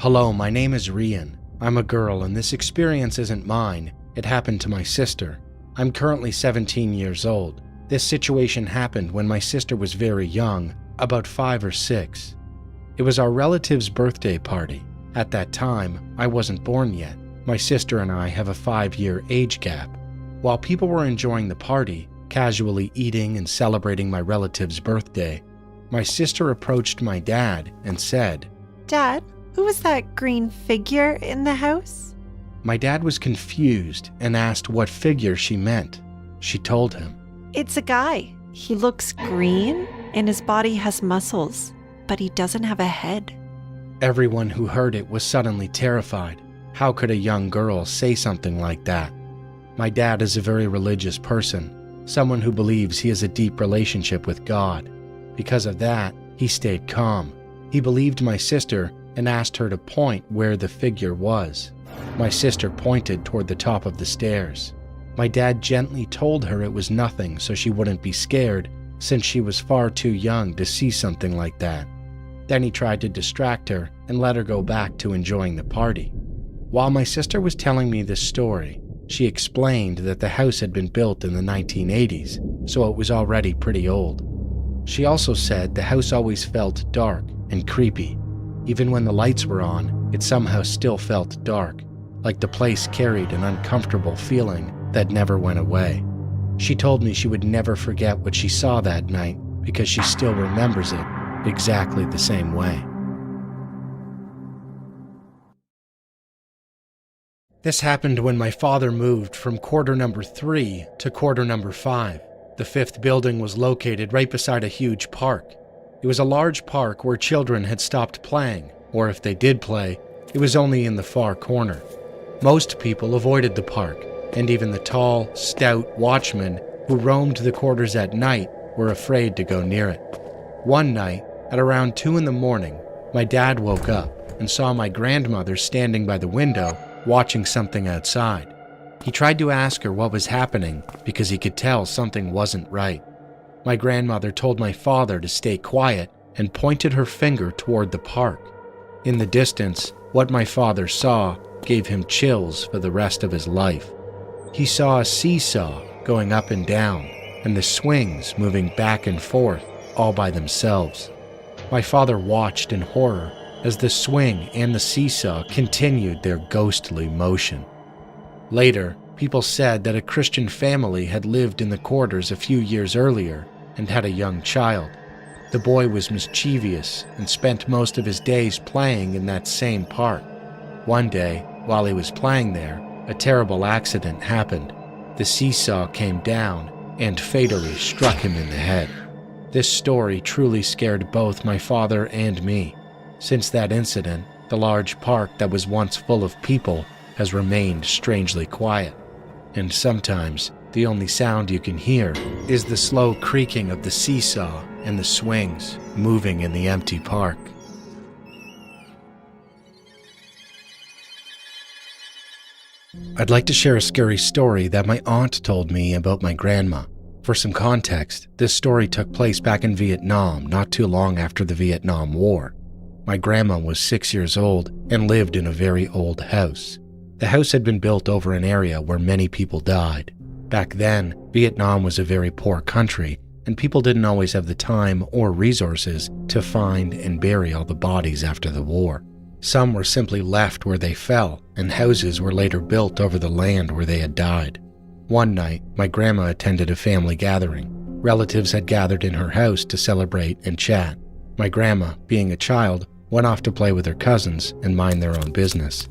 Hello, my name is Rian. I'm a girl and this experience isn't mine. It happened to my sister. I'm currently 17 years old. This situation happened when my sister was very young, about 5 or 6. It was our relative's birthday party. At that time, I wasn't born yet. My sister and I have a 5-year age gap. While people were enjoying the party, casually eating and celebrating my relative's birthday, my sister approached my dad and said, "Dad, who was that green figure in the house?" My dad was confused and asked what figure she meant. She told him, "It's a guy. He looks green and his body has muscles, but he doesn't have a head." Everyone who heard it was suddenly terrified. How could a young girl say something like that? My dad is a very religious person, someone who believes he has a deep relationship with God. Because of that, he stayed calm. He believed my sister and asked her to point where the figure was. My sister pointed toward the top of the stairs. My dad gently told her it was nothing so she wouldn't be scared, since she was far too young to see something like that. Then he tried to distract her and let her go back to enjoying the party. While my sister was telling me this story, she explained that the house had been built in the 1980s, so it was already pretty old. She also said the house always felt dark and creepy. Even when the lights were on, it somehow still felt dark, like the place carried an uncomfortable feeling that never went away. She told me she would never forget what she saw that night because she still remembers it exactly the same way. This happened when my father moved from quarter number 3 to quarter number 5. The 5th building was located right beside a huge park. It was a large park where children had stopped playing, or if they did play, it was only in the far corner. Most people avoided the park, and even the tall, stout watchmen who roamed the quarters at night were afraid to go near it. One night, at around 2 in the morning, my dad woke up and saw my grandmother standing by the window watching something outside. He tried to ask her what was happening because he could tell something wasn't right. My grandmother told my father to stay quiet and pointed her finger toward the park. In the distance, what my father saw gave him chills for the rest of his life. He saw a seesaw going up and down, and the swings moving back and forth all by themselves. My father watched in horror as the swing and the seesaw continued their ghostly motion. Later, people said that a Christian family had lived in the quarters a few years earlier and had a young child. The boy was mischievous and spent most of his days playing in that same park. One day, while he was playing there, a terrible accident happened. The seesaw came down and fatally struck him in the head. This story truly scared both my father and me. Since that incident, the large park that was once full of people has remained strangely quiet, and sometimes the only sound you can hear is the slow creaking of the seesaw and the swings moving in the empty park. I'd like to share a scary story that my aunt told me about my grandma. For some context, this story took place back in Vietnam not too long after the Vietnam War. My grandma was 6 years old and lived in a very old house. The house had been built over an area where many people died. Back then, Vietnam was a very poor country, and people didn't always have the time or resources to find and bury all the bodies after the war. Some were simply left where they fell, and houses were later built over the land where they had died. One night, my grandma attended a family gathering. Relatives had gathered in her house to celebrate and chat. My grandma, being a child, went off to play with her cousins and mind their own business.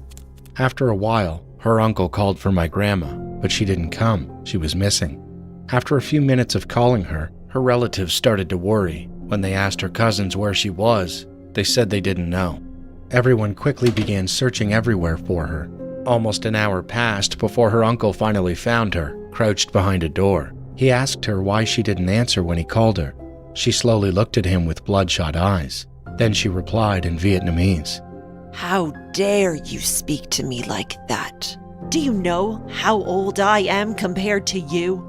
After a while, her uncle called for my grandma, but she didn't come. She was missing. After a few minutes of calling her, her relatives started to worry. When they asked her cousins where she was, they said they didn't know. Everyone quickly began searching everywhere for her. Almost an hour passed before her uncle finally found her, crouched behind a door. He asked her why she didn't answer when he called her. She slowly looked at him with bloodshot eyes. Then she replied in Vietnamese, "How dare you speak to me like that? Do you know how old I am compared to you?"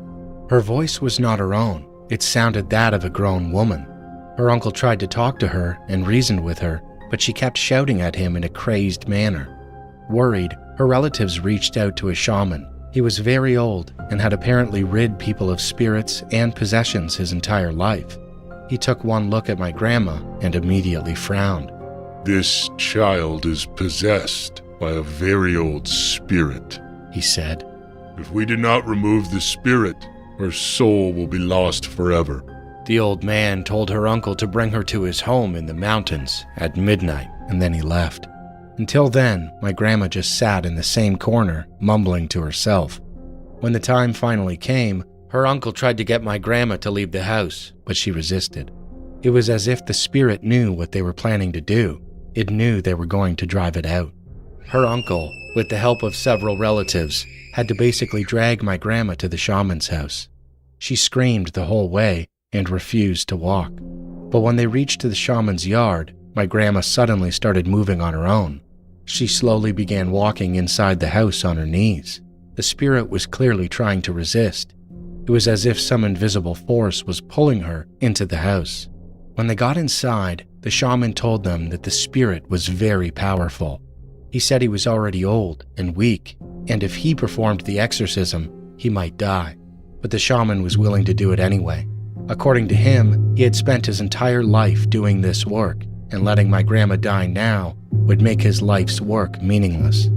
Her voice was not her own. It sounded that of a grown woman. Her uncle tried to talk to her and reasoned with her, but she kept shouting at him in a crazed manner. Worried, her relatives reached out to a shaman. He was very old and had apparently rid people of spirits and possessions his entire life. He took one look at my grandma and immediately frowned. "This child is possessed by a very old spirit," he said. "If we do not remove the spirit, her soul will be lost forever." The old man told her uncle to bring her to his home in the mountains at midnight, and then he left. Until then, my grandma just sat in the same corner, mumbling to herself. When the time finally came, her uncle tried to get my grandma to leave the house, but she resisted. It was as if the spirit knew what they were planning to do. It knew they were going to drive it out. Her uncle, with the help of several relatives, had to basically drag my grandma to the shaman's house. She screamed the whole way and refused to walk. But when they reached the shaman's yard, my grandma suddenly started moving on her own. She slowly began walking inside the house on her knees. The spirit was clearly trying to resist. It was as if some invisible force was pulling her into the house. When they got inside, the shaman told them that the spirit was very powerful. He said he was already old and weak, and if he performed the exorcism, he might die. But the shaman was willing to do it anyway. According to him, he had spent his entire life doing this work, and letting my grandma die now would make his life's work meaningless.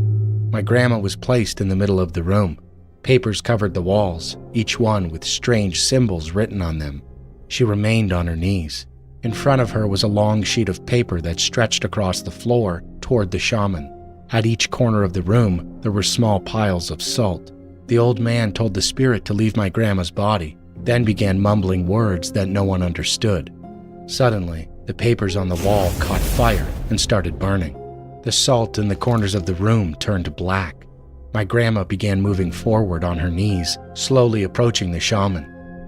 My grandma was placed in the middle of the room. Papers covered the walls, each one with strange symbols written on them. She remained on her knees. In front of her was a long sheet of paper that stretched across the floor toward the shaman. At each corner of the room, there were small piles of salt. The old man told the spirit to leave my grandma's body, then began mumbling words that no one understood. Suddenly, the papers on the wall caught fire and started burning. The salt in the corners of the room turned black. My grandma began moving forward on her knees, slowly approaching the shaman.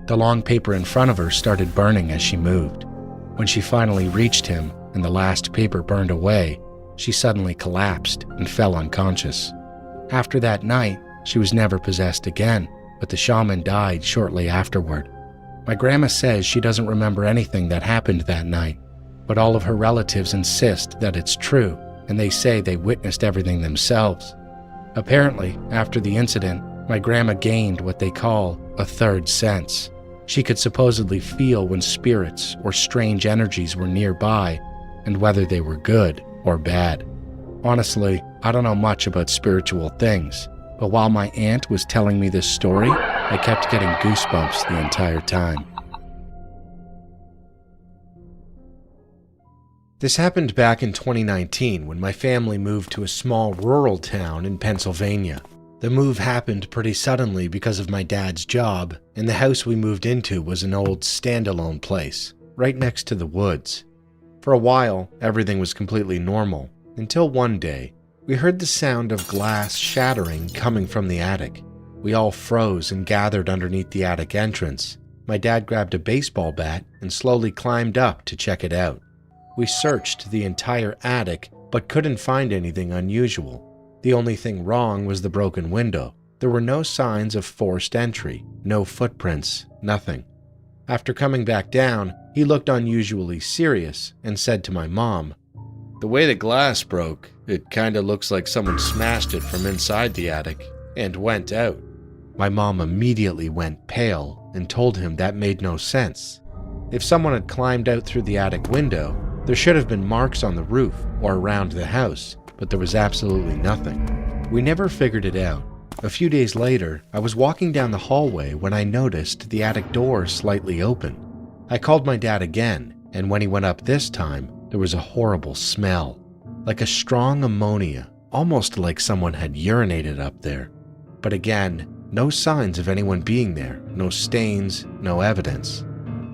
The long paper in front of her started burning as she moved. When she finally reached him and the last paper burned away, she suddenly collapsed and fell unconscious. After that night, she was never possessed again, but the shaman died shortly afterward. My grandma says she doesn't remember anything that happened that night, but all of her relatives insist that it's true, and they say they witnessed everything themselves. Apparently, after the incident, my grandma gained what they call a third sense. She could supposedly feel when spirits or strange energies were nearby, and whether they were good or bad. Honestly, I don't know much about spiritual things, but while my aunt was telling me this story, I kept getting goosebumps the entire time. This happened back in 2019 when my family moved to a small rural town in Pennsylvania. The move happened pretty suddenly because of my dad's job, and the house we moved into was an old standalone place, right next to the woods. For a while, everything was completely normal, until one day, we heard the sound of glass shattering coming from the attic. We all froze and gathered underneath the attic entrance. My dad grabbed a baseball bat and slowly climbed up to check it out. We searched the entire attic, but couldn't find anything unusual. The only thing wrong was the broken window. There were no signs of forced entry, no footprints, nothing. After coming back down, he looked unusually serious and said to my mom, "The way the glass broke, it kinda looks like someone smashed it from inside the attic and went out." My mom immediately went pale and told him that made no sense. If someone had climbed out through the attic window, there should have been marks on the roof or around the house, but there was absolutely nothing. We never figured it out. A few days later, I was walking down the hallway when I noticed the attic door slightly open. I called my dad again, and when he went up this time, there was a horrible smell, like a strong ammonia, almost like someone had urinated up there. But again, no signs of anyone being there, no stains, no evidence.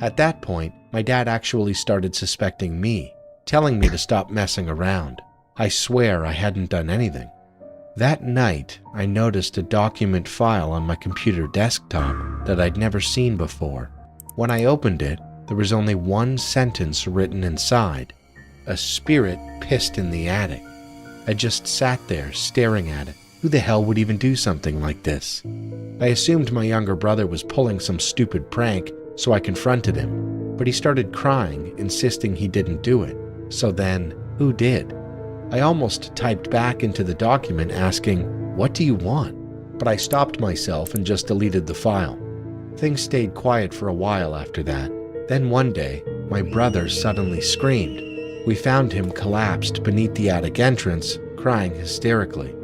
At that point, my dad actually started suspecting me, telling me to stop messing around. I swear I hadn't done anything. That night, I noticed a document file on my computer desktop that I'd never seen before. When I opened it, there was only one sentence written inside: "A spirit pissed in the attic." I just sat there staring at it. Who the hell would even do something like this? I assumed my younger brother was pulling some stupid prank, so I confronted him, but he started crying, insisting he didn't do it. So then, Who did? I almost typed back into the document asking, "What do you want?" But I stopped myself and just deleted the file. Things stayed quiet for a while after that. Then one day, my brother suddenly screamed. We found him collapsed beneath the attic entrance, crying hysterically.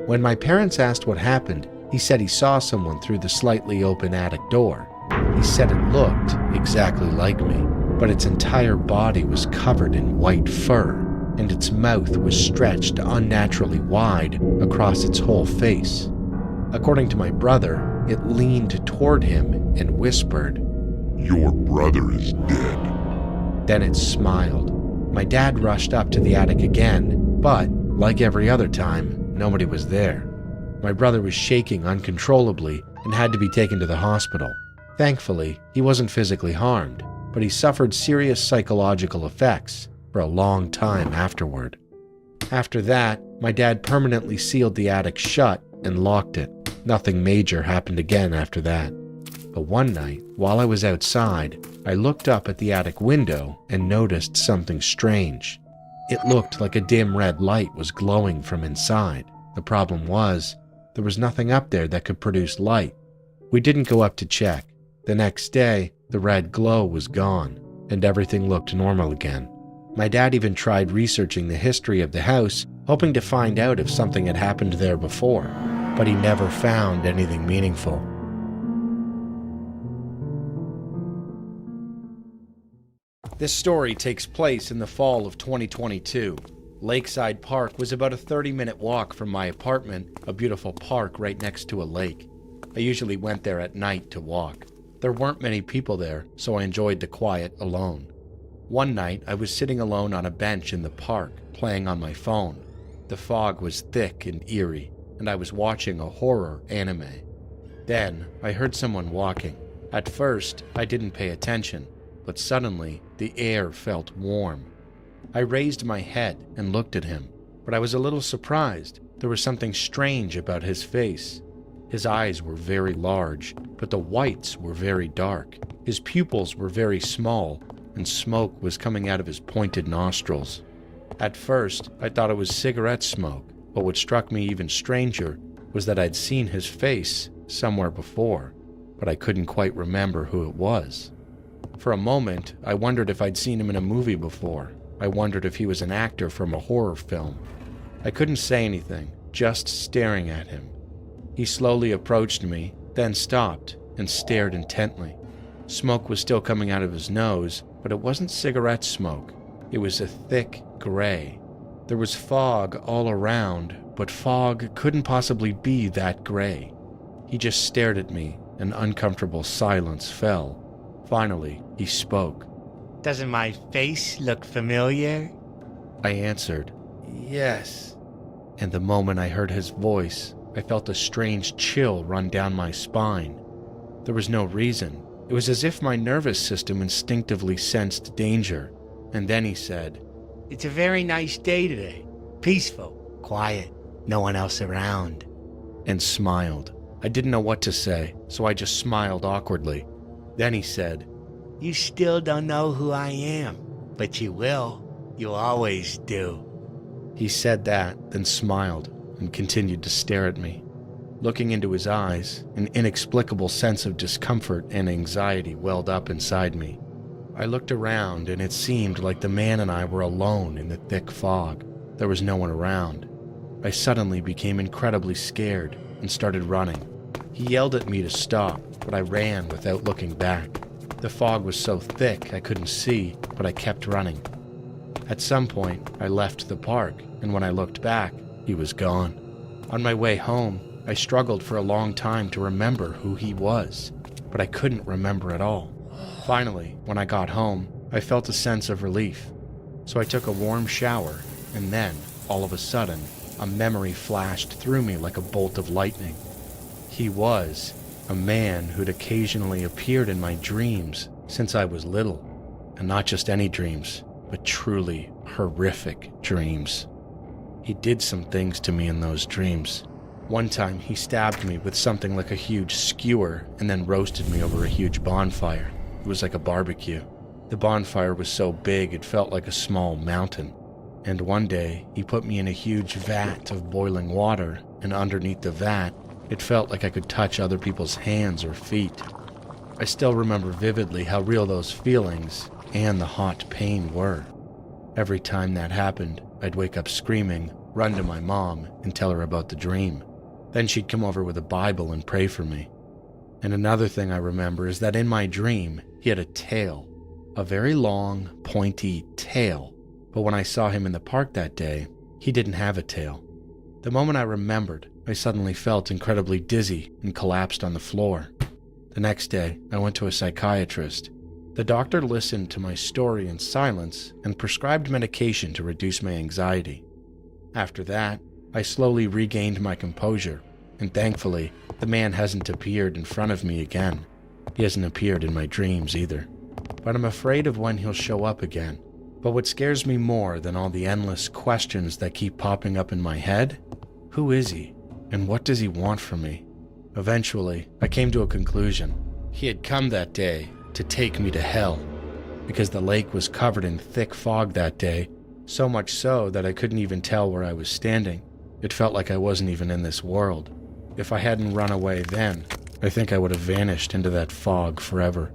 When my parents asked what happened, he said he saw someone through the slightly open attic door. He said it looked exactly like me, but its entire body was covered in white fur, and its mouth was stretched unnaturally wide across its whole face. According to my brother, it leaned toward him and whispered, "Your brother is dead." Then it smiled. My dad rushed up to the attic again, but, like every other time, nobody was there. My brother was shaking uncontrollably and had to be taken to the hospital. Thankfully, he wasn't physically harmed, but he suffered serious psychological effects for a long time afterward. After that, my dad permanently sealed the attic shut and locked it. Nothing major happened again after that. But one night, while I was outside, I looked up at the attic window and noticed something strange. It looked like a dim red light was glowing from inside. The problem was, there was nothing up there that could produce light. We didn't go up to check. The next day, the red glow was gone, and everything looked normal again. My dad even tried researching the history of the house, hoping to find out if something had happened there before, but he never found anything meaningful. This story takes place in the fall of 2022. Lakeside Park was about a 30-minute walk from my apartment, a beautiful park right next to a lake. I usually went there at night to walk. There weren't many people there, so I enjoyed the quiet alone. One night, I was sitting alone on a bench in the park, playing on my phone. The fog was thick and eerie, and I was watching a horror anime. Then, I heard someone walking. At first, I didn't pay attention, but suddenly, the air felt warm. I raised my head and looked at him, but I was a little surprised. There was something strange about his face. His eyes were very large, but the whites were very dark. His pupils were very small, and smoke was coming out of his pointed nostrils. At first, I thought it was cigarette smoke, but what struck me even stranger was that I'd seen his face somewhere before, but I couldn't quite remember who it was. For a moment, I wondered if I'd seen him in a movie before. I wondered if he was an actor from a horror film. I couldn't say anything, just staring at him. He slowly approached me, then stopped and stared intently. Smoke was still coming out of his nose, but it wasn't cigarette smoke. It was a thick gray. There was fog all around, but fog couldn't possibly be that gray. He just stared at me, and uncomfortable silence fell. Finally, he spoke. "Doesn't my face look familiar?" I answered, "Yes." And the moment I heard his voice, I felt a strange chill run down my spine. There was no reason. It was as if my nervous system instinctively sensed danger. And then he said, "It's a very nice day today. Peaceful, quiet, no one else around." and smiled. I didn't know what to say, so I just smiled awkwardly. Then he said, "You still don't know who I am, but you will. You always do." He said that, then smiled and continued to stare at me. Looking into his eyes, an inexplicable sense of discomfort and anxiety welled up inside me. I looked around, and it seemed like the man and I were alone in the thick fog. There was no one around. I suddenly became incredibly scared and started running. He yelled at me to stop, but I ran without looking back. The fog was so thick I couldn't see, but I kept running. At some point, I left the park, and when I looked back, he was gone. On my way home, I struggled for a long time to remember who he was, but I couldn't remember at all. Finally, when I got home, I felt a sense of relief. So I took a warm shower, and then, all of a sudden, a memory flashed through me like a bolt of lightning. He was a man who'd occasionally appeared in my dreams since I was little. And not just any dreams, but truly horrific dreams. He did some things to me in those dreams. One time, he stabbed me with something like a huge skewer and then roasted me over a huge bonfire. It was like a barbecue. The bonfire was so big it felt like a small mountain. And one day, he put me in a huge vat of boiling water, and underneath the vat, it felt like I could touch other people's hands or feet. I still remember vividly how real those feelings and the hot pain were. Every time that happened, I'd wake up screaming, run to my mom, and tell her about the dream. Then she'd come over with a Bible and pray for me. And another thing I remember is that in my dream, he had a tail, a very long, pointy tail. But when I saw him in the park that day, he didn't have a tail. The moment I remembered, I suddenly felt incredibly dizzy and collapsed on the floor. The next day, I went to a psychiatrist. The doctor listened to my story in silence and prescribed medication to reduce my anxiety. After that, I slowly regained my composure, and thankfully, the man hasn't appeared in front of me again. He hasn't appeared in my dreams either. But I'm afraid of when he'll show up again. But what scares me more than all the endless questions that keep popping up in my head? Who is he? And what does he want from me? Eventually, I came to a conclusion. He had come that day to take me to hell, because the lake was covered in thick fog that day, so much so that I couldn't even tell where I was standing. It felt like I wasn't even in this world. If I hadn't run away then, I think I would have vanished into that fog forever.